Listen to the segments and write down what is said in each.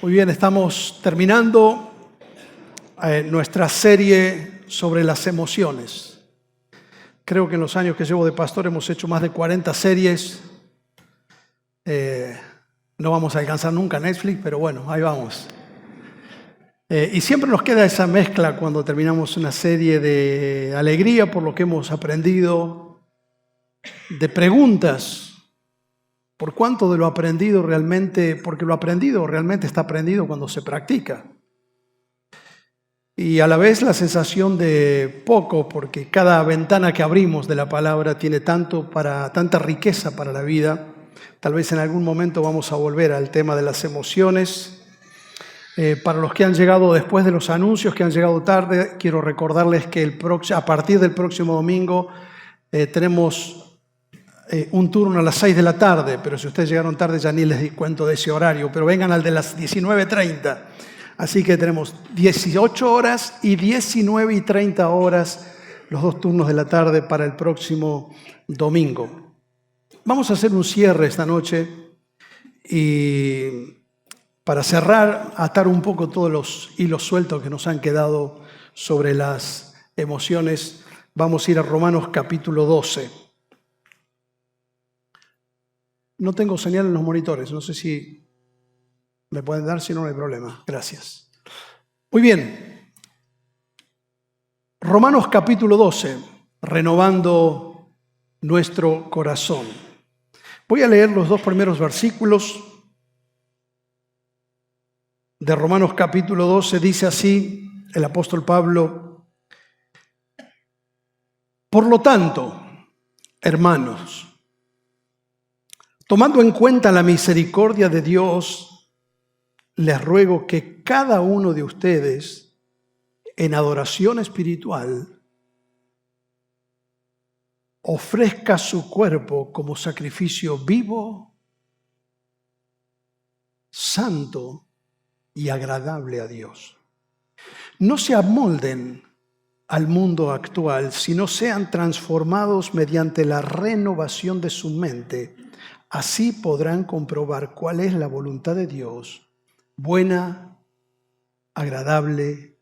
Muy bien, estamos terminando nuestra serie sobre las emociones. Creo que en los años que llevo de pastor hemos hecho más de 40 series. No vamos a alcanzar nunca Netflix, pero bueno, ahí vamos. Y siempre nos queda esa mezcla cuando terminamos una serie de alegría por lo que hemos aprendido, de preguntas. ¿Por cuánto de lo aprendido realmente? Porque lo aprendido realmente está aprendido cuando se practica. Y a la vez la sensación de poco, porque cada ventana que abrimos de la palabra tiene tanta riqueza para la vida. Tal vez en algún momento vamos a volver al tema de las emociones. Para los que han llegado después de los anuncios, que han llegado tarde, quiero recordarles que a partir del próximo domingo tenemos un turno a las 6 de la tarde, pero si ustedes llegaron tarde ya ni les di cuento de ese horario, pero vengan al de las 19:30. Así que tenemos 18 horas y 19:30 horas, los dos turnos de la tarde para el próximo domingo. Vamos a hacer un cierre esta noche y para cerrar, atar un poco todos los hilos sueltos que nos han quedado sobre las emociones, vamos a ir a Romanos capítulo 12. No tengo señal en los monitores, no sé si me pueden dar, si no, no hay problema. Gracias. Muy bien. Romanos capítulo 12, renovando nuestro corazón. Voy a leer los dos primeros versículos de Romanos capítulo 12. Dice así el apóstol Pablo: por lo tanto, hermanos, tomando en cuenta la misericordia de Dios, les ruego que cada uno de ustedes, en adoración espiritual, ofrezca su cuerpo como sacrificio vivo, santo y agradable a Dios. No se amolden al mundo actual, sino sean transformados mediante la renovación de su mente. Así podrán comprobar cuál es la voluntad de Dios, buena, agradable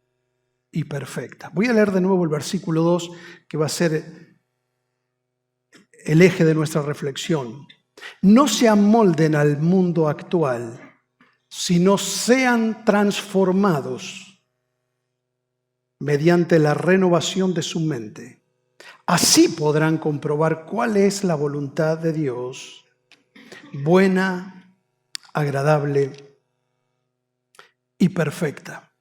y perfecta. Voy a leer de nuevo el versículo 2, que va a ser el eje de nuestra reflexión. No se amolden al mundo actual, sino sean transformados mediante la renovación de su mente. Así podrán comprobar cuál es la voluntad de Dios, buena, agradable y perfecta.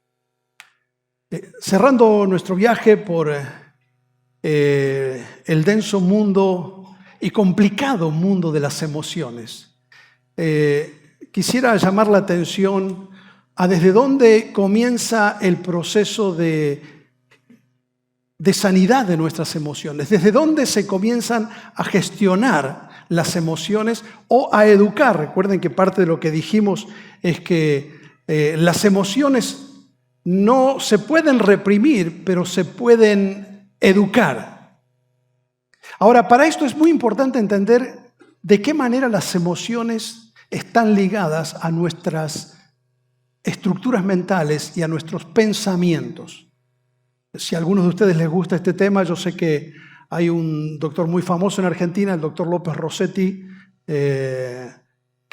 Cerrando nuestro viaje por el denso mundo y complicado mundo de las emociones, quisiera llamar la atención a desde dónde comienza el proceso de sanidad de nuestras emociones, desde dónde se comienzan a gestionar las emociones o a educar. Recuerden que parte de lo que dijimos es que las emociones no se pueden reprimir, pero se pueden educar. Ahora, para esto es muy importante entender de qué manera las emociones están ligadas a nuestras estructuras mentales y a nuestros pensamientos. Si a algunos de ustedes les gusta este tema, yo sé que hay un doctor muy famoso en Argentina, el doctor López Rossetti,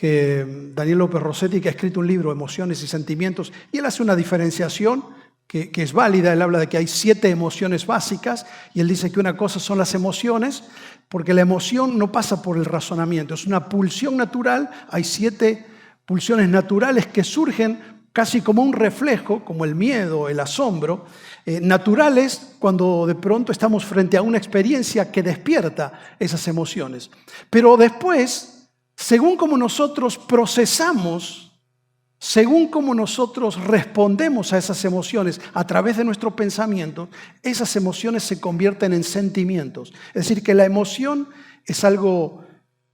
Daniel López Rossetti, que ha escrito un libro, Emociones y Sentimientos, y él hace una diferenciación que es válida. Él habla de que hay 7 emociones básicas, y él dice que una cosa son las emociones, porque la emoción no pasa por el razonamiento, es una pulsión natural. Hay 7 pulsiones naturales que surgen casi como un reflejo, como el miedo, el asombro, naturales cuando de pronto estamos frente a una experiencia que despierta esas emociones. Pero después, según como nosotros procesamos, según como nosotros respondemos a esas emociones a través de nuestro pensamiento, esas emociones se convierten en sentimientos. Es decir, que la emoción es algo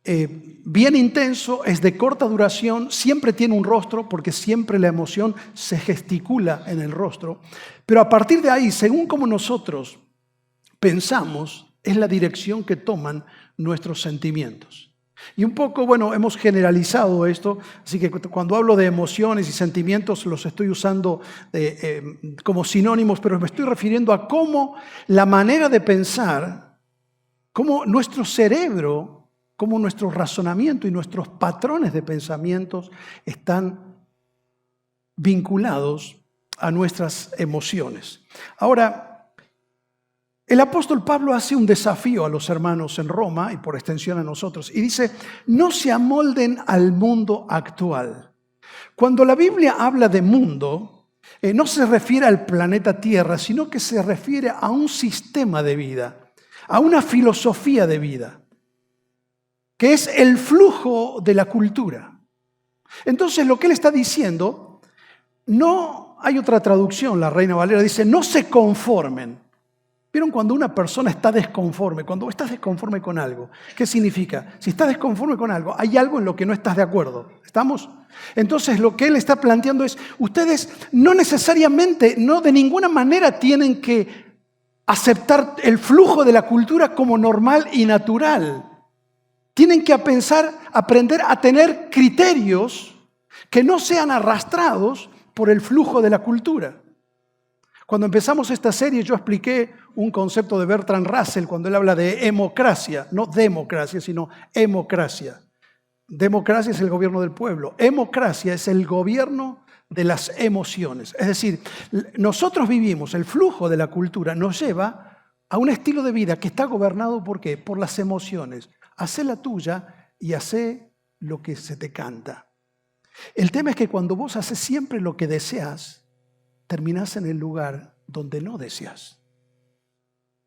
bien intenso, es de corta duración, siempre tiene un rostro, porque siempre la emoción se gesticula en el rostro. Pero a partir de ahí, según como nosotros pensamos, es la dirección que toman nuestros sentimientos. Y un poco, bueno, hemos generalizado esto, así que cuando hablo de emociones y sentimientos los estoy usando como sinónimos, pero me estoy refiriendo a cómo la manera de pensar, cómo nuestro cerebro, cómo nuestro razonamiento y nuestros patrones de pensamientos están vinculados a nuestras emociones. Ahora, el apóstol Pablo hace un desafío a los hermanos en Roma y por extensión a nosotros y dice, no se amolden al mundo actual. Cuando la Biblia habla de mundo, no se refiere al planeta Tierra, sino que se refiere a un sistema de vida, a una filosofía de vida, que es el flujo de la cultura. Entonces lo que él está diciendo, no hay otra traducción, la Reina Valera dice, no se conformen. ¿Vieron cuando una persona está desconforme? Cuando estás desconforme con algo, ¿qué significa? Si estás desconforme con algo, hay algo en lo que no estás de acuerdo. ¿Estamos? Entonces lo que él está planteando es, ustedes no necesariamente, no de ninguna manera tienen que aceptar el flujo de la cultura como normal y natural. Tienen que aprender a tener criterios que no sean arrastrados por el flujo de la cultura. Cuando empezamos esta serie yo expliqué un concepto de Bertrand Russell cuando él habla de emocracia, no democracia, sino emocracia. Democracia es el gobierno del pueblo, emocracia es el gobierno de las emociones. Es decir, nosotros vivimos, el flujo de la cultura nos lleva a un estilo de vida que está gobernado ¿por qué? Por las emociones. Hacé la tuya y hacé lo que se te canta. El tema es que cuando vos haces siempre lo que deseas, terminás en el lugar donde no deseas.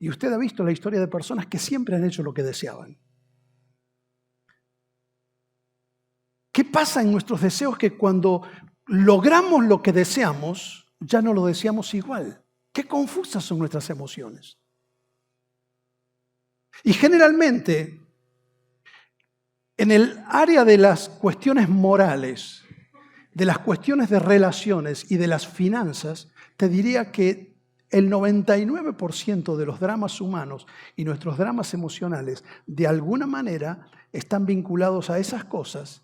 Y usted ha visto la historia de personas que siempre han hecho lo que deseaban. ¿Qué pasa en nuestros deseos? Que cuando logramos lo que deseamos, ya no lo deseamos igual. Qué confusas son nuestras emociones. Y generalmente, en el área de las cuestiones morales, de las cuestiones de relaciones y de las finanzas, te diría que el 99% de los dramas humanos y nuestros dramas emocionales, de alguna manera, están vinculados a esas cosas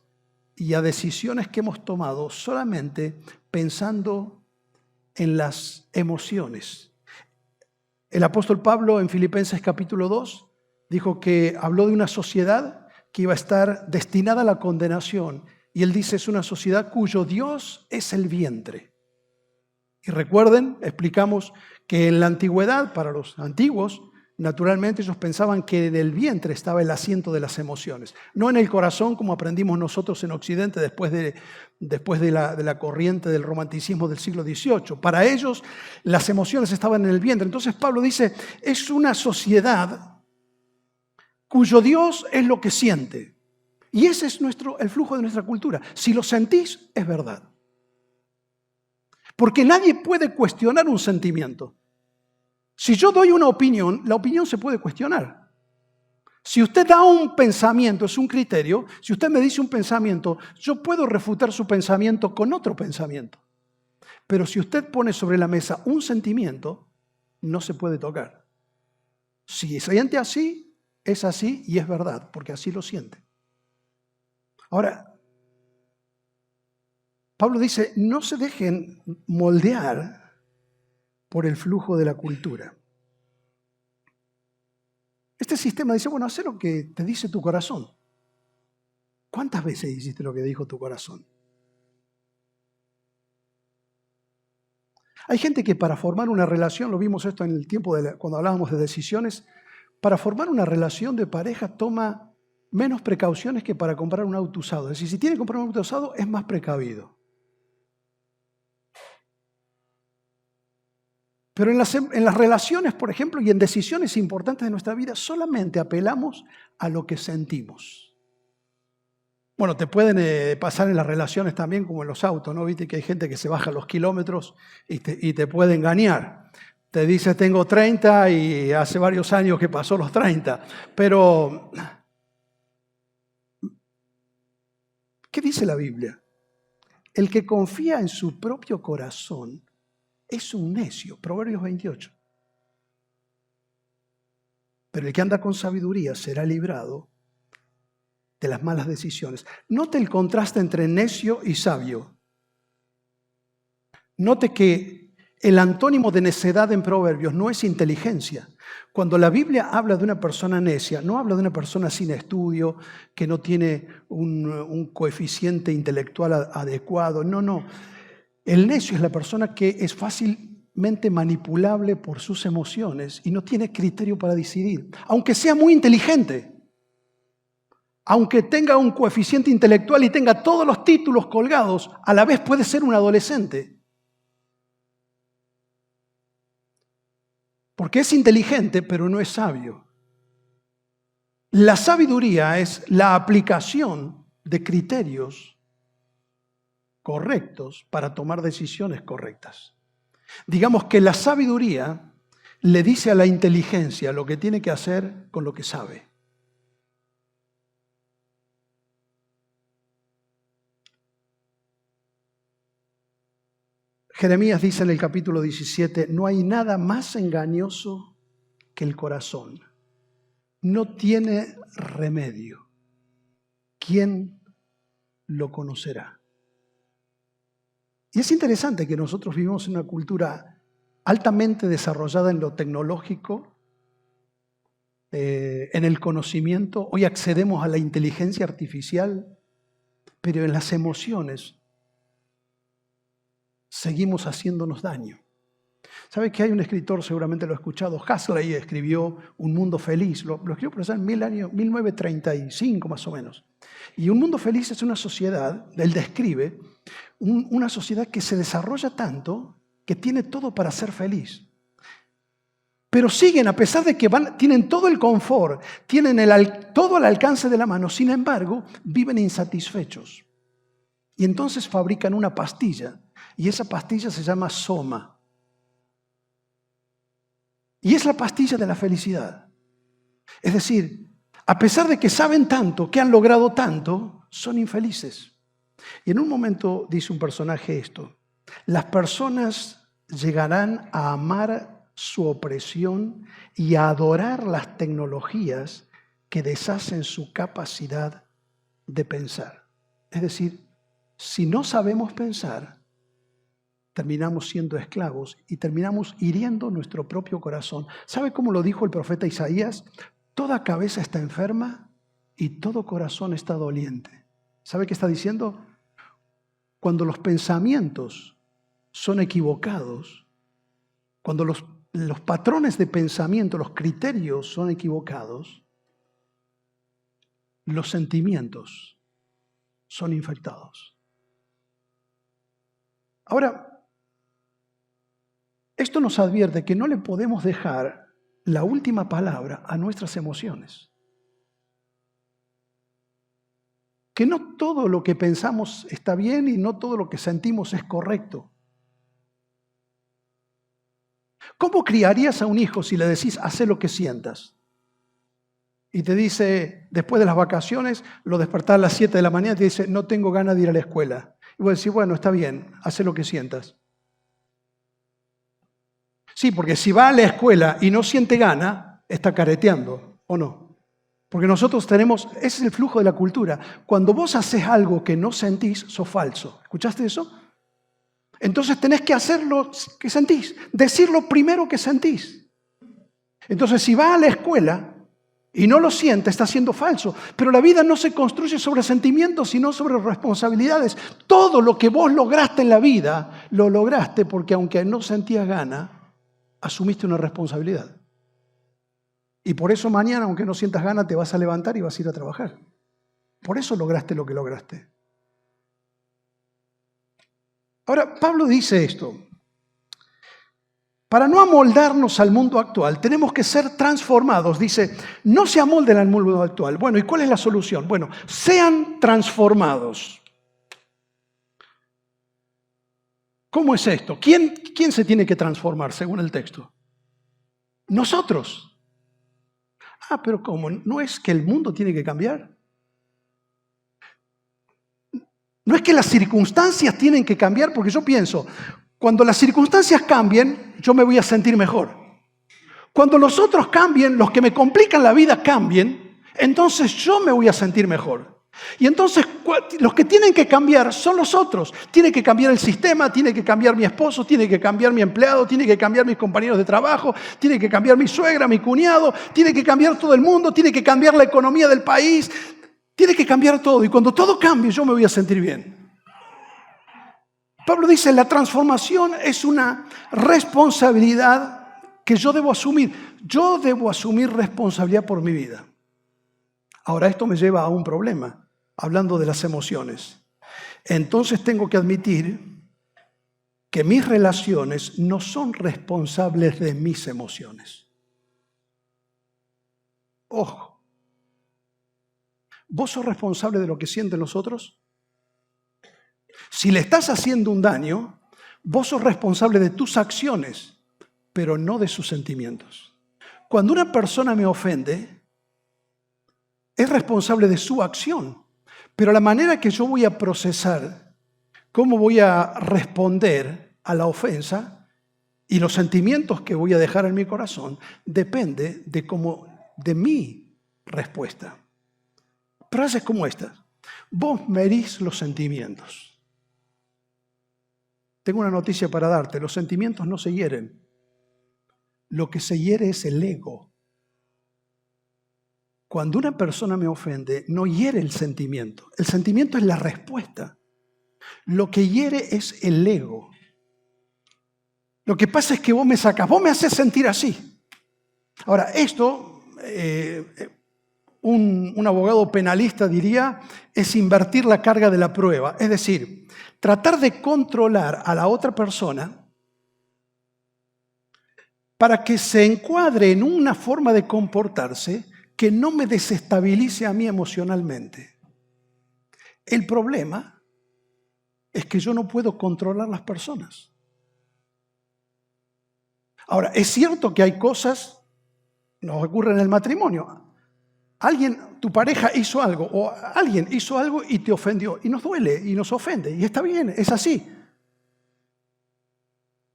y a decisiones que hemos tomado solamente pensando en las emociones. El apóstol Pablo en Filipenses capítulo 2 dijo que habló de una sociedad que iba a estar destinada a la condenación. Y él dice, es una sociedad cuyo Dios es el vientre. Y recuerden, explicamos que en la antigüedad, para los antiguos, naturalmente ellos pensaban que en el vientre estaba el asiento de las emociones. No en el corazón, como aprendimos nosotros en Occidente después de la corriente del romanticismo del siglo XVIII. Para ellos, las emociones estaban en el vientre. Entonces Pablo dice, es una sociedad cuyo Dios es lo que siente. Y ese es el flujo de nuestra cultura. Si lo sentís, es verdad. Porque nadie puede cuestionar un sentimiento. Si yo doy una opinión, la opinión se puede cuestionar. Si usted da un pensamiento, es un criterio, si usted me dice un pensamiento, yo puedo refutar su pensamiento con otro pensamiento. Pero si usted pone sobre la mesa un sentimiento, no se puede tocar. Si siente así, es así y es verdad, porque así lo siente. Ahora, Pablo dice, no se dejen moldear por el flujo de la cultura. Este sistema dice, bueno, haz lo que te dice tu corazón. ¿Cuántas veces hiciste lo que dijo tu corazón? Hay gente que para formar una relación, lo vimos esto en el tiempo cuando hablábamos de decisiones, para formar una relación de pareja toma menos precauciones que para comprar un auto usado. Es decir, si tiene que comprar un auto usado, es más precavido. Pero en las relaciones, por ejemplo, y en decisiones importantes de nuestra vida, solamente apelamos a lo que sentimos. Bueno, te pueden pasar en las relaciones también como en los autos, ¿no? Viste que hay gente que se baja los kilómetros y te puede engañar. Te dice, tengo 30 y hace varios años que pasó los 30. Pero, ¿qué dice la Biblia? El que confía en su propio corazón es un necio. Proverbios 28. Pero el que anda con sabiduría será librado de las malas decisiones. Note el contraste entre necio y sabio. Note que el antónimo de necedad en Proverbios no es inteligencia. Cuando la Biblia habla de una persona necia, no habla de una persona sin estudio, que no tiene un coeficiente intelectual adecuado. No. El necio es la persona que es fácilmente manipulable por sus emociones y no tiene criterio para decidir, aunque sea muy inteligente. Aunque tenga un coeficiente intelectual y tenga todos los títulos colgados, a la vez puede ser un adolescente. Porque es inteligente, pero no es sabio. La sabiduría es la aplicación de criterios correctos para tomar decisiones correctas. Digamos que la sabiduría le dice a la inteligencia lo que tiene que hacer con lo que sabe. Jeremías dice en el capítulo 17, no hay nada más engañoso que el corazón. No tiene remedio. ¿Quién lo conocerá? Y es interesante que nosotros vivimos en una cultura altamente desarrollada en lo tecnológico, en el conocimiento. Hoy accedemos a la inteligencia artificial, pero en las emociones seguimos haciéndonos daño. ¿Sabe que hay un escritor, seguramente lo ha escuchado, Huxley escribió Un mundo feliz, lo escribió por allá en 1935 más o menos. Y Un mundo feliz es una sociedad, él describe, una sociedad que se desarrolla tanto que tiene todo para ser feliz. Pero siguen, a pesar de que tienen todo el confort, tienen todo al alcance de la mano, sin embargo, viven insatisfechos. Y entonces fabrican una pastilla, y esa pastilla se llama Soma. Y es la pastilla de la felicidad. Es decir, a pesar de que saben tanto, que han logrado tanto, son infelices. Y en un momento dice un personaje esto: las personas llegarán a amar su opresión y a adorar las tecnologías que deshacen su capacidad de pensar. Es decir, si no sabemos pensar, terminamos siendo esclavos y terminamos hiriendo nuestro propio corazón. ¿Sabe cómo lo dijo el profeta Isaías? Toda cabeza está enferma y todo corazón está doliente. ¿Sabe qué está diciendo? Cuando los pensamientos son equivocados, cuando los patrones de pensamiento, los criterios son equivocados, los sentimientos son infectados. Ahora, esto nos advierte que no le podemos dejar la última palabra a nuestras emociones. Que no todo lo que pensamos está bien y no todo lo que sentimos es correcto. ¿Cómo criarías a un hijo si le decís, haz lo que sientas? Y te dice, después de las vacaciones, lo despertás a las 7 de la mañana y te dice, no tengo ganas de ir a la escuela. Y vos decís, bueno, está bien, haz lo que sientas. Sí, porque si va a la escuela y no siente gana, está careteando, ¿o no? Porque nosotros tenemos, ese es el flujo de la cultura. Cuando vos haces algo que no sentís, sos falso. ¿Escuchaste eso? Entonces tenés que hacer lo que sentís, decir lo primero que sentís. Entonces si va a la escuela y no lo siente, está siendo falso. Pero la vida no se construye sobre sentimientos, sino sobre responsabilidades. Todo lo que vos lograste en la vida, lo lograste porque aunque no sentías gana, asumiste una responsabilidad. Y por eso mañana, aunque no sientas ganas, te vas a levantar y vas a ir a trabajar. Por eso lograste lo que lograste. Ahora, Pablo dice esto. Para no amoldarnos al mundo actual, tenemos que ser transformados. Dice, no se amolden al mundo actual. Bueno, ¿y cuál es la solución? Bueno, sean transformados. ¿Cómo es esto? ¿Quién se tiene que transformar según el texto? Nosotros. Ah, pero ¿cómo? ¿No es que el mundo tiene que cambiar? No es que las circunstancias tienen que cambiar, porque yo pienso, cuando las circunstancias cambien, yo me voy a sentir mejor. Cuando los otros cambien, los que me complican la vida cambien, entonces yo me voy a sentir mejor. Y entonces los que tienen que cambiar son los otros. Tiene que cambiar el sistema, tiene que cambiar mi esposo, tiene que cambiar mi empleado, tiene que cambiar mis compañeros de trabajo, tiene que cambiar mi suegra, mi cuñado, tiene que cambiar todo el mundo, tiene que cambiar la economía del país, tiene que cambiar todo. Y cuando todo cambie, yo me voy a sentir bien. Pablo dice, la transformación es una responsabilidad que yo debo asumir. Yo debo asumir responsabilidad por mi vida. Ahora, esto me lleva a un problema. Hablando de las emociones, entonces tengo que admitir que mis relaciones no son responsables de mis emociones. Ojo, ¿vos sos responsable de lo que sienten los otros? Si le estás haciendo un daño, vos sos responsable de tus acciones, pero no de sus sentimientos. Cuando una persona me ofende, es responsable de su acción. Pero la manera que yo voy a procesar, cómo voy a responder a la ofensa y los sentimientos que voy a dejar en mi corazón, depende de mi respuesta. Frases como estas. Vos me herís los sentimientos. Tengo una noticia para darte. Los sentimientos no se hieren. Lo que se hiere es el ego. Cuando una persona me ofende, no hiere el sentimiento. El sentimiento es la respuesta. Lo que hiere es el ego. Lo que pasa es que vos me sacás, vos me haces sentir así. Ahora, esto, un abogado penalista diría, es invertir la carga de la prueba. Es decir, tratar de controlar a la otra persona para que se encuadre en una forma de comportarse que no me desestabilice a mí emocionalmente. El problema es que yo no puedo controlar las personas. Ahora, es cierto que hay cosas, nos ocurre en el matrimonio. Tu pareja hizo algo, o alguien hizo algo y te ofendió, y nos duele, y nos ofende, y está bien, es así.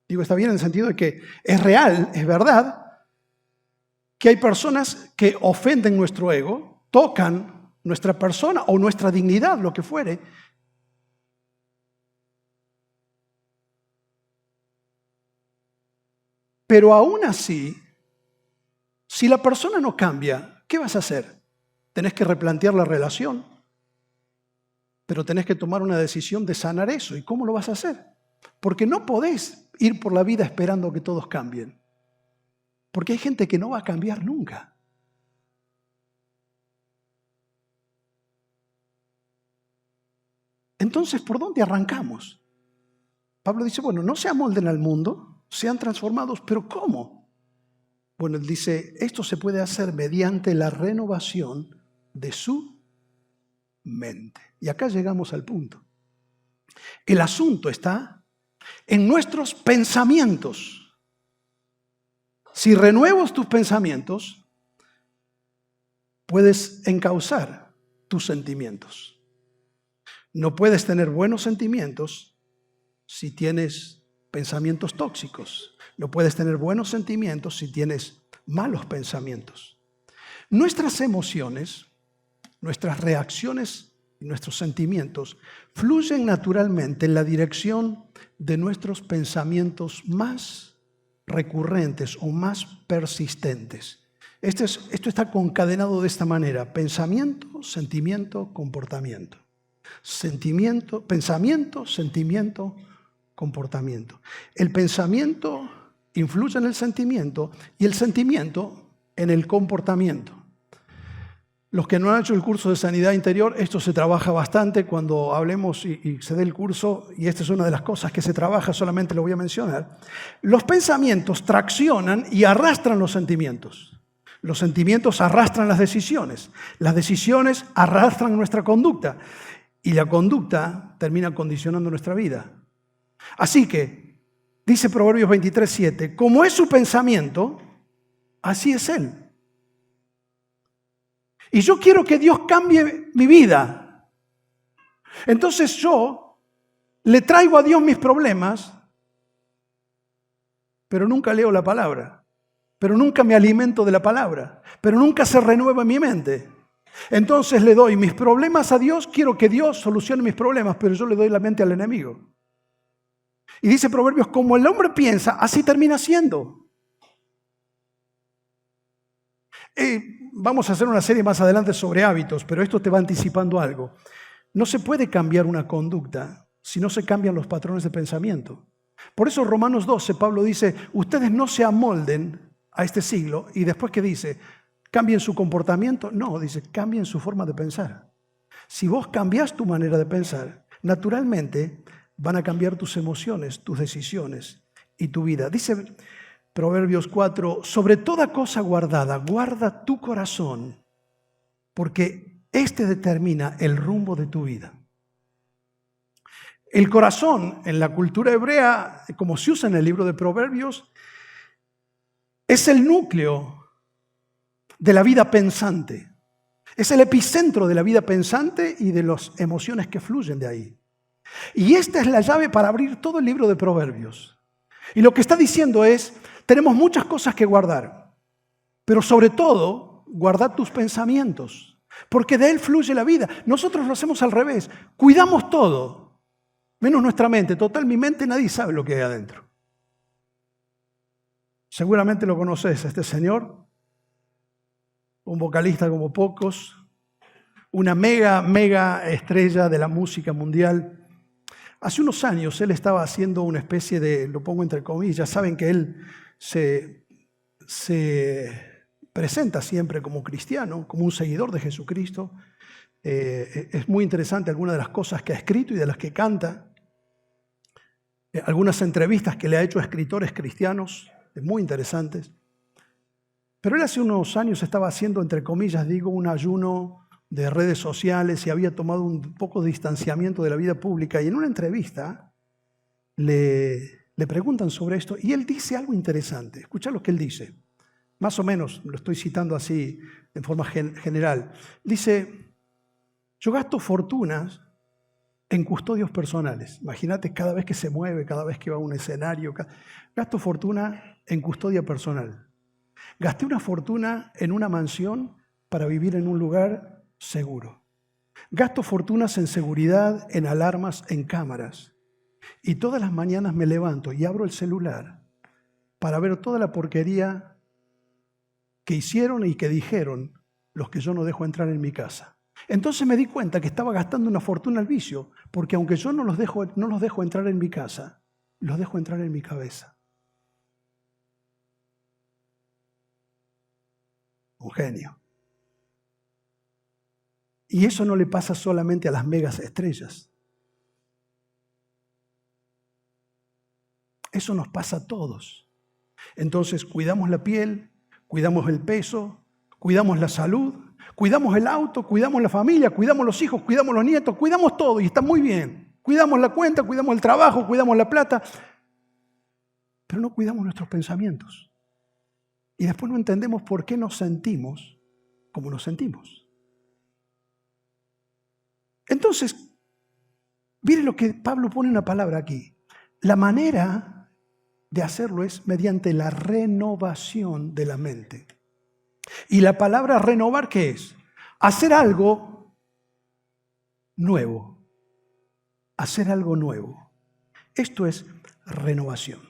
Digo, está bien en el sentido de que es real, es verdad, que hay personas que ofenden nuestro ego, tocan nuestra persona o nuestra dignidad, lo que fuere. Pero aún así, si la persona no cambia, ¿qué vas a hacer? Tenés que replantear la relación, pero tenés que tomar una decisión de sanar eso. ¿Y cómo lo vas a hacer? Porque no podés ir por la vida esperando que todos cambien. Porque hay gente que no va a cambiar nunca. Entonces, ¿por dónde arrancamos? Pablo dice, bueno, no se amolden al mundo, sean transformados, pero ¿cómo? Bueno, él dice, esto se puede hacer mediante la renovación de su mente. Y acá llegamos al punto. El asunto está en nuestros pensamientos. Si renuevas tus pensamientos, puedes encauzar tus sentimientos. No puedes tener buenos sentimientos si tienes pensamientos tóxicos. No puedes tener buenos sentimientos si tienes malos pensamientos. Nuestras emociones, nuestras reacciones y nuestros sentimientos fluyen naturalmente en la dirección de nuestros pensamientos más recurrentes o más persistentes. Esto está concadenado de esta manera: pensamiento, sentimiento, comportamiento. Pensamiento, sentimiento, comportamiento. El pensamiento influye en el sentimiento y el sentimiento en el comportamiento. Los que no han hecho el curso de sanidad interior, esto se trabaja bastante cuando hablemos y se dé el curso, y esta es una de las cosas que se trabaja, solamente lo voy a mencionar. Los pensamientos traccionan y arrastran los sentimientos. Los sentimientos arrastran las decisiones arrastran nuestra conducta, y la conducta termina condicionando nuestra vida. Así que, dice Proverbios 23:7, como es su pensamiento, así es él. Y yo quiero que Dios cambie mi vida. Entonces yo le traigo a Dios mis problemas, pero nunca leo la palabra, pero nunca me alimento de la palabra, pero nunca se renueva mi mente. Entonces le doy mis problemas a Dios, quiero que Dios solucione mis problemas, pero yo le doy la mente al enemigo. Y dice Proverbios, como el hombre piensa, así termina siendo. Vamos a hacer una serie más adelante sobre hábitos, pero esto te va anticipando algo. No se puede cambiar una conducta si no se cambian los patrones de pensamiento. Por eso Romanos 12, Pablo dice, ustedes no se amolden a este siglo. Y después, ¿qué dice? ¿Cambien su comportamiento? No, dice, cambien su forma de pensar. Si vos cambias tu manera de pensar, naturalmente van a cambiar tus emociones, tus decisiones y tu vida. Dice Proverbios 4, sobre toda cosa guardada, guarda tu corazón, porque este determina el rumbo de tu vida. El corazón, en la cultura hebrea, como se usa en el libro de Proverbios, es el núcleo de la vida pensante. Es el epicentro de la vida pensante y de las emociones que fluyen de ahí. Y esta es la llave para abrir todo el libro de Proverbios. Y lo que está diciendo es, tenemos muchas cosas que guardar, pero sobre todo, guardad tus pensamientos, porque de él fluye la vida. Nosotros lo hacemos al revés, cuidamos todo, menos nuestra mente. Total, mi mente nadie sabe lo que hay adentro. Seguramente lo conoces, este señor, un vocalista como pocos, una mega estrella de la música mundial. Hace unos años él estaba haciendo una especie de, lo pongo entre comillas, saben que él se presenta siempre como cristiano, como un seguidor de Jesucristo. Es muy interesante algunas de las cosas que ha escrito y de las que canta. Algunas entrevistas que le ha hecho a escritores cristianos, muy interesantes. Pero él hace unos años estaba haciendo, entre comillas, digo, un ayuno de redes sociales y había tomado un poco de distanciamiento de la vida pública. Y en una entrevista le preguntan sobre esto y él dice algo interesante. Escucha lo que él dice. Más o menos, lo estoy citando así en forma general. Dice, yo gasto fortunas en custodios personales. Imagínate cada vez que se mueve, cada vez que va a un escenario. Gasto fortuna en custodia personal. Gasté una fortuna en una mansión para vivir en un lugar seguro. Gasto fortunas en seguridad, en alarmas, en cámaras. Y todas las mañanas me levanto y abro el celular para ver toda la porquería que hicieron y que dijeron los que yo no dejo entrar en mi casa. Entonces me di cuenta que estaba gastando una fortuna al vicio, porque aunque yo no los dejo entrar en mi casa, los dejo entrar en mi cabeza. Un genio. Y eso no le pasa solamente a las megas estrellas. Eso nos pasa a todos. Entonces cuidamos la piel, cuidamos el peso, cuidamos la salud, cuidamos el auto, cuidamos la familia, cuidamos los hijos, cuidamos los nietos, cuidamos todo y está muy bien. Cuidamos la cuenta, cuidamos el trabajo, cuidamos la plata, pero no cuidamos nuestros pensamientos. Y después no entendemos por qué nos sentimos como nos sentimos. Entonces, miren lo que Pablo pone una palabra aquí. La manera de hacerlo es mediante la renovación de la mente. Y la palabra renovar, ¿qué es? Hacer algo nuevo. Hacer algo nuevo. Esto es renovación.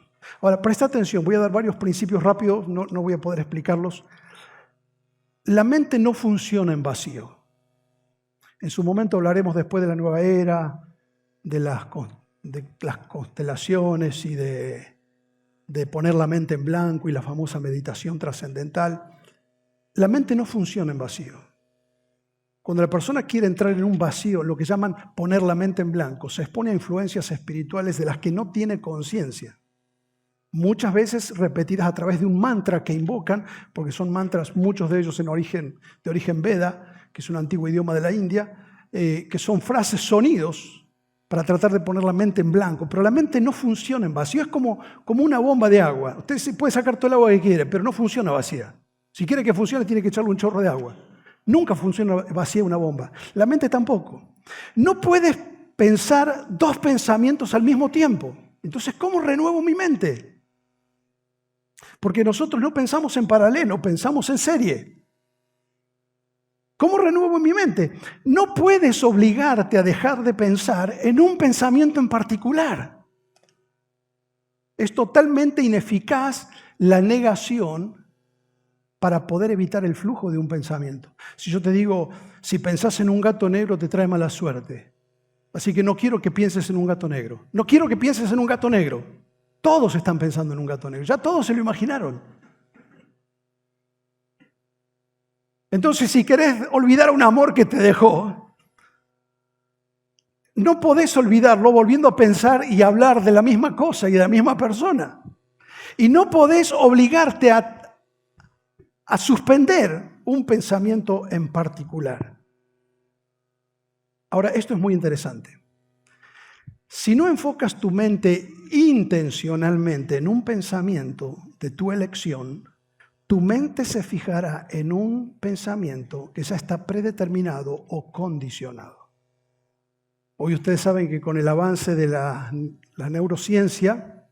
Ahora, presta atención, voy a dar varios principios rápidos, no voy a poder explicarlos. La mente no funciona en vacío. En su momento hablaremos después de la nueva era, de las constelaciones y de poner la mente en blanco y la famosa meditación trascendental. La mente no funciona en vacío. Cuando la persona quiere entrar en un vacío, lo que llaman poner la mente en blanco, se expone a influencias espirituales de las que no tiene conciencia. Muchas veces repetidas a través de un mantra que invocan, porque son mantras, muchos de ellos de origen Veda, que es un antiguo idioma de la India, que son frases, sonidos, para tratar de poner la mente en blanco. Pero la mente no funciona en vacío, es como una bomba de agua. Usted puede sacar todo el agua que quiere, pero no funciona vacía. Si quiere que funcione, tiene que echarle un chorro de agua. Nunca funciona vacía una bomba. La mente tampoco. No puedes pensar dos pensamientos al mismo tiempo. Entonces, ¿cómo renuevo mi mente? Porque nosotros no pensamos en paralelo, pensamos en serie. ¿Cómo renuevo mi mente? No puedes obligarte a dejar de pensar en un pensamiento en particular. Es totalmente ineficaz la negación para poder evitar el flujo de un pensamiento. Si yo te digo, si pensás en un gato negro te trae mala suerte. Así que no quiero que pienses en un gato negro. No quiero que pienses en un gato negro. Todos están pensando en un gato negro. Ya todos se lo imaginaron. Entonces, si querés olvidar un amor que te dejó, no podés olvidarlo volviendo a pensar y hablar de la misma cosa y de la misma persona. Y no podés obligarte a suspender un pensamiento en particular. Ahora, esto es muy interesante. Si no enfocas tu mente intencionalmente en un pensamiento de tu elección, tu mente se fijará en un pensamiento que ya está predeterminado o condicionado. Hoy ustedes saben que con el avance de la neurociencia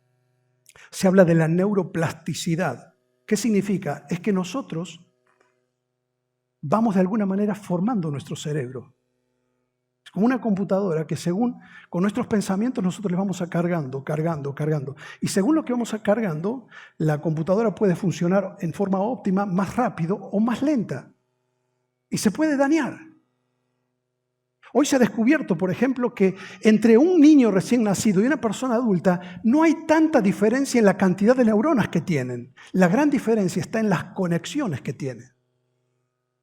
se habla de la neuroplasticidad. ¿Qué significa? Es que nosotros vamos de alguna manera formando nuestro cerebro. Es como una computadora que con nuestros pensamientos nosotros les vamos a cargando. Y según lo que vamos a cargando, la computadora puede funcionar en forma óptima, más rápido o más lenta. Y se puede dañar. Hoy se ha descubierto, por ejemplo, que entre un niño recién nacido y una persona adulta no hay tanta diferencia en la cantidad de neuronas que tienen. La gran diferencia está en las conexiones que tienen.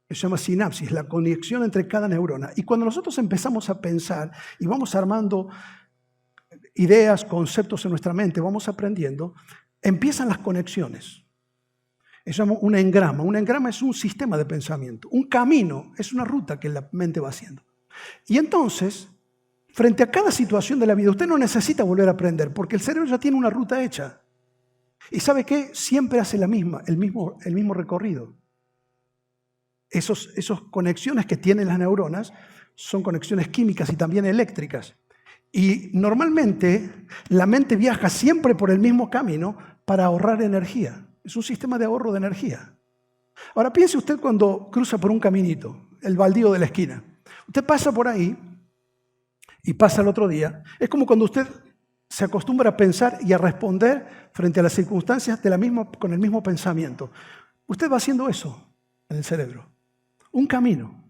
Se llama sinapsis, la conexión entre cada neurona. Y cuando nosotros empezamos a pensar y vamos armando ideas, conceptos en nuestra mente, vamos aprendiendo, empiezan las conexiones. Se llama un engrama. Un engrama es un sistema de pensamiento. Un camino es una ruta que la mente va haciendo. Y entonces, frente a cada situación de la vida, usted no necesita volver a aprender, porque el cerebro ya tiene una ruta hecha. ¿Y sabe qué? Siempre hace el mismo recorrido. Esas conexiones que tienen las neuronas son conexiones químicas y también eléctricas. Y normalmente la mente viaja siempre por el mismo camino para ahorrar energía. Es un sistema de ahorro de energía. Ahora piense usted cuando cruza por un caminito, el baldío de la esquina. Usted pasa por ahí y pasa el otro día. Es como cuando usted se acostumbra a pensar y a responder frente a las circunstancias con el mismo pensamiento. Usted va haciendo eso en el cerebro. Un camino.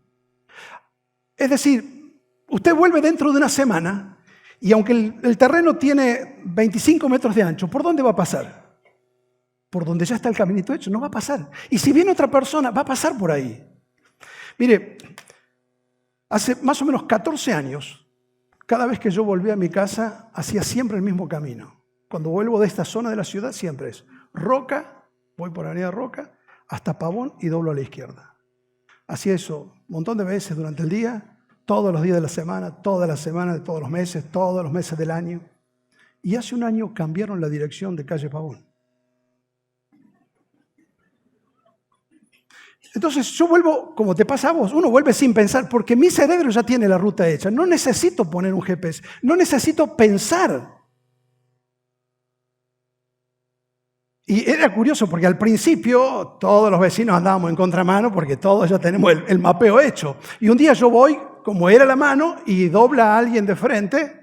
Es decir, usted vuelve dentro de una semana y aunque el terreno tiene 25 metros de ancho, ¿por dónde va a pasar? Por donde ya está el caminito hecho, no va a pasar. Y si viene otra persona, va a pasar por ahí. Mire, hace más o menos 14 años, cada vez que yo volvía a mi casa, hacía siempre el mismo camino. Cuando vuelvo de esta zona de la ciudad, siempre es Roca, voy por Avenida Roca, hasta Pavón y doblo a la izquierda. Hacía eso un montón de veces durante el día, todos los días de la semana, todas las semanas de todos los meses del año. Y hace un año cambiaron la dirección de calle Pavón. Entonces yo vuelvo, como te pasa a vos, uno vuelve sin pensar, porque mi cerebro ya tiene la ruta hecha. No necesito poner un GPS, no necesito pensar. Y era curioso porque al principio todos los vecinos andábamos en contramano porque todos ya tenemos el mapeo hecho. Y un día yo voy, como era la mano, y dobla a alguien de frente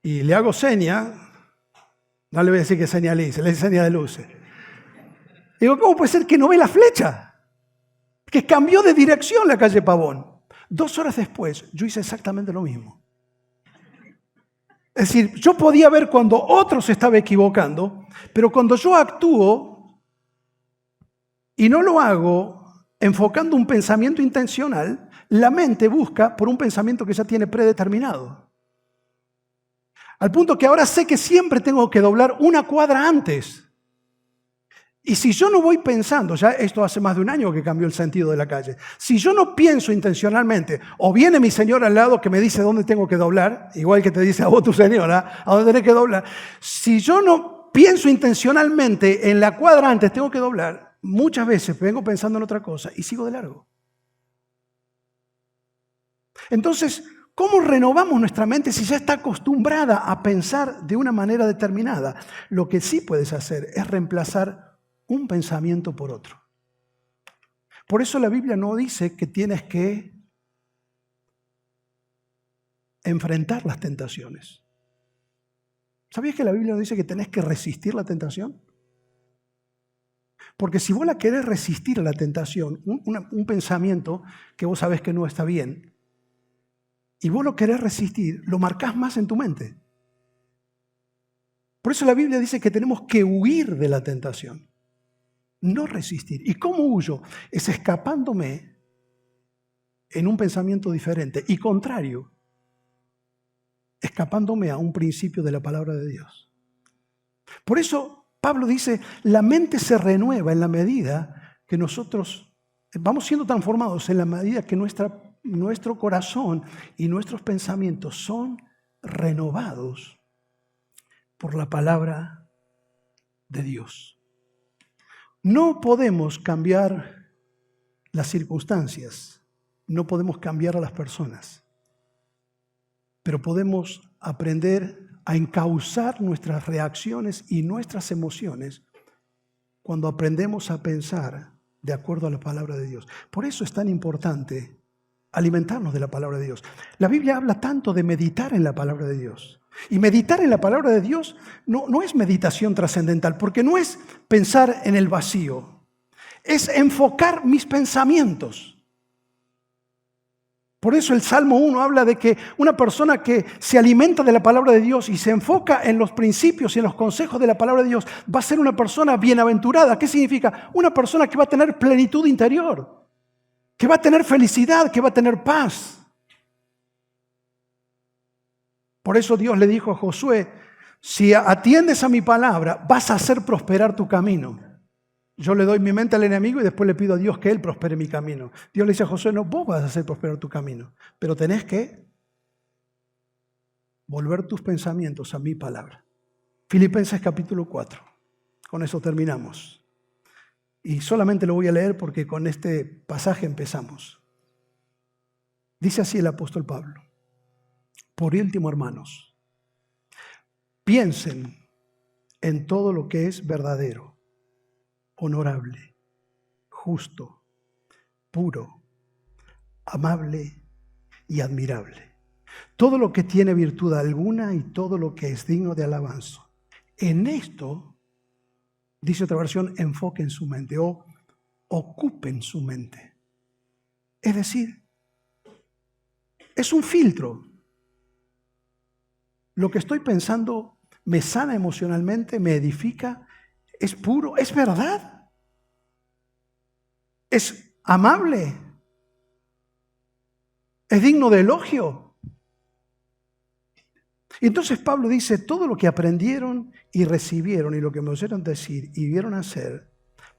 y le hago seña. No le voy a decir que señalice, le dice seña de luces. Digo, ¿cómo puede ser que no ve la flecha? Que cambió de dirección la calle Pavón. 2 horas después, yo hice exactamente lo mismo. Es decir, yo podía ver cuando otro se estaba equivocando, pero cuando yo actúo y no lo hago enfocando un pensamiento intencional, la mente busca por un pensamiento que ya tiene predeterminado. Al punto que ahora sé que siempre tengo que doblar una cuadra antes. Y si yo no voy pensando, ya esto hace más de un año que cambió el sentido de la calle, si yo no pienso intencionalmente, o viene mi señora al lado que me dice dónde tengo que doblar, igual que te dice a vos tu señora, a dónde tenés que doblar, si yo no pienso intencionalmente en la cuadra antes tengo que doblar, muchas veces vengo pensando en otra cosa y sigo de largo. Entonces, ¿cómo renovamos nuestra mente si ya está acostumbrada a pensar de una manera determinada? Lo que sí puedes hacer es reemplazar un pensamiento por otro. Por eso la Biblia no dice que tienes que enfrentar las tentaciones. ¿Sabías que la Biblia no dice que tenés que resistir la tentación? Porque si vos la querés resistir a la tentación, un pensamiento que vos sabés que no está bien, y vos lo querés resistir, lo marcás más en tu mente. Por eso la Biblia dice que tenemos que huir de la tentación, no resistir. ¿Y cómo huyo? Es escapándome en un pensamiento diferente y contrario, escapándome a un principio de la palabra de Dios. Por eso Pablo dice, la mente se renueva en la medida que nosotros vamos siendo transformados, en la medida que nuestro corazón y nuestros pensamientos son renovados por la palabra de Dios. No podemos cambiar las circunstancias, no podemos cambiar a las personas, pero podemos aprender a encauzar nuestras reacciones y nuestras emociones cuando aprendemos a pensar de acuerdo a la palabra de Dios. Por eso es tan importante alimentarnos de la palabra de Dios. La Biblia habla tanto de meditar en la palabra de Dios. Y meditar en la palabra de Dios no es meditación trascendental, porque no es pensar en el vacío, es enfocar mis pensamientos. Por eso el Salmo 1 habla de que una persona que se alimenta de la palabra de Dios y se enfoca en los principios y en los consejos de la palabra de Dios va a ser una persona bienaventurada. ¿Qué significa? Una persona que va a tener plenitud interior, que va a tener felicidad, que va a tener paz. Por eso Dios le dijo a Josué, si atiendes a mi palabra, vas a hacer prosperar tu camino. Yo le doy mi mente al enemigo y después le pido a Dios que Él prospere mi camino. Dios le dice a Josué, no, vos vas a hacer prosperar tu camino, pero tenés que volver tus pensamientos a mi palabra. Filipenses capítulo 4. Con eso terminamos. Y solamente lo voy a leer porque con este pasaje empezamos. Dice así el apóstol Pablo. Por último, hermanos, piensen en todo lo que es verdadero, honorable, justo, puro, amable y admirable. Todo lo que tiene virtud alguna y todo lo que es digno de alabanza. En esto, dice otra versión, enfoquen su mente o ocupen su mente. Es decir, es un filtro. Lo que estoy pensando me sana emocionalmente, me edifica, es puro, es verdad, es amable, es digno de elogio. Y entonces Pablo dice, todo lo que aprendieron y recibieron y lo que me oyeron decir y vieron hacer,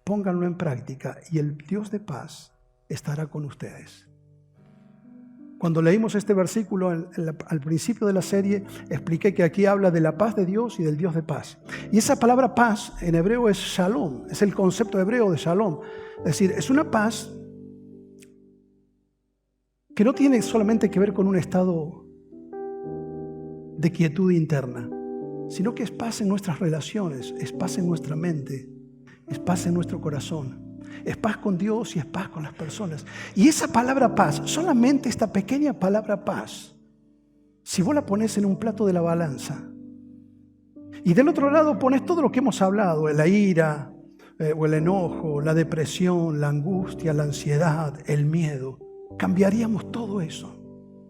pónganlo en práctica y el Dios de paz estará con ustedes. Cuando leímos este versículo al principio de la serie, expliqué que aquí habla de la paz de Dios y del Dios de paz. Y esa palabra paz en hebreo es shalom, es el concepto hebreo de shalom. Es decir, es una paz que no tiene solamente que ver con un estado de quietud interna, sino que es paz en nuestras relaciones, es paz en nuestra mente, es paz en nuestro corazón. Es paz con Dios y es paz con las personas. Y esa palabra paz, solamente esta pequeña palabra paz, si vos la pones en un plato de la balanza y del otro lado pones todo lo que hemos hablado, la ira o el enojo, la depresión, la angustia, la ansiedad, el miedo, cambiaríamos todo eso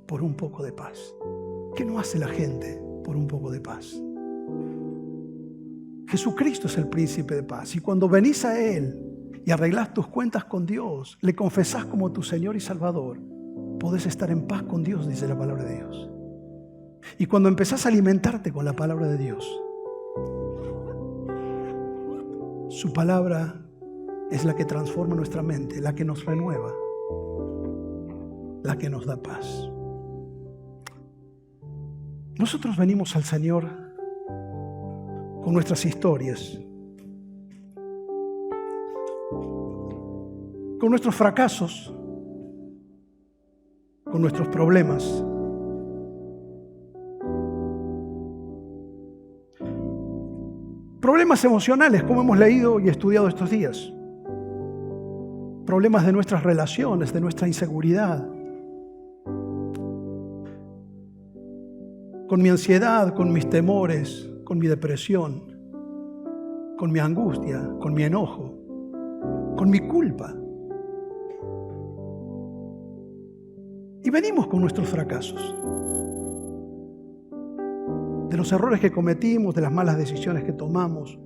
por un poco de paz. ¿Qué no hace la gente por un poco de paz? Jesucristo es el príncipe de paz y cuando venís a Él y arreglás tus cuentas con Dios, le confesás como tu Señor y Salvador, podés estar en paz con Dios, dice la palabra de Dios. Y cuando empezás a alimentarte con la palabra de Dios, su palabra es la que transforma nuestra mente, la que nos renueva, la que nos da paz. Nosotros venimos al Señor con nuestras historias, con nuestros fracasos, con nuestros problemas. Problemas emocionales, como hemos leído y estudiado estos días. problemas de nuestras relaciones, de nuestra inseguridad, con mi ansiedad, con mis temores, con mi depresión, con mi angustia, con mi enojo, con mi culpa. Y venimos con nuestros fracasos, de los errores que cometimos, de las malas decisiones que tomamos.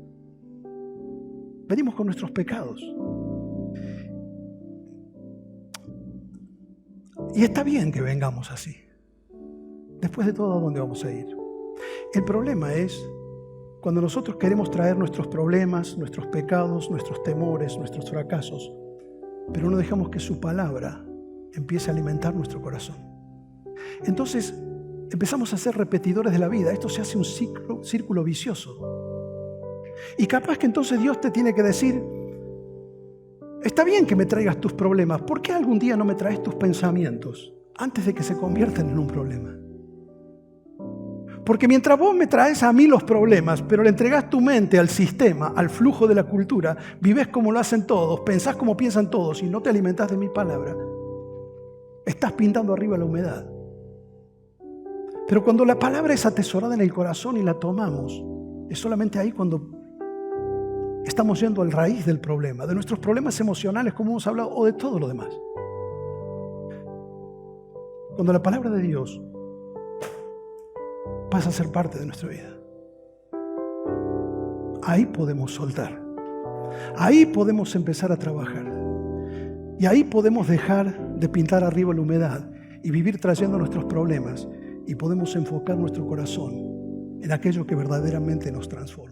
Venimos con nuestros pecados. Y está bien que vengamos así. Después de todo, ¿a dónde vamos a ir? El problema es cuando nosotros queremos traer nuestros problemas, nuestros pecados, nuestros temores, nuestros fracasos, pero no dejamos que su palabra empiece a alimentar nuestro corazón. Entonces empezamos a ser repetidores de la vida. Esto se hace un círculo vicioso. Y capaz que entonces Dios te tiene que decir: está bien que me traigas tus problemas, ¿por qué algún día no me traes tus pensamientos antes de que se conviertan en un problema? Porque mientras vos me traes a mí los problemas, pero le entregás tu mente al sistema, al flujo de la cultura, vives como lo hacen todos, pensás como piensan todos y no te alimentás de mi palabra, estás pintando arriba la humedad. Pero cuando la palabra es atesorada en el corazón y la tomamos, es solamente ahí cuando estamos yendo al raíz del problema, de nuestros problemas emocionales, como hemos hablado, o de todo lo demás. Cuando la palabra de Dios pasa a ser parte de nuestra vida, ahí podemos soltar, ahí podemos empezar a trabajar y ahí podemos dejar de pintar arriba la humedad y vivir trayendo nuestros problemas, y podemos enfocar nuestro corazón en aquello que verdaderamente nos transforma.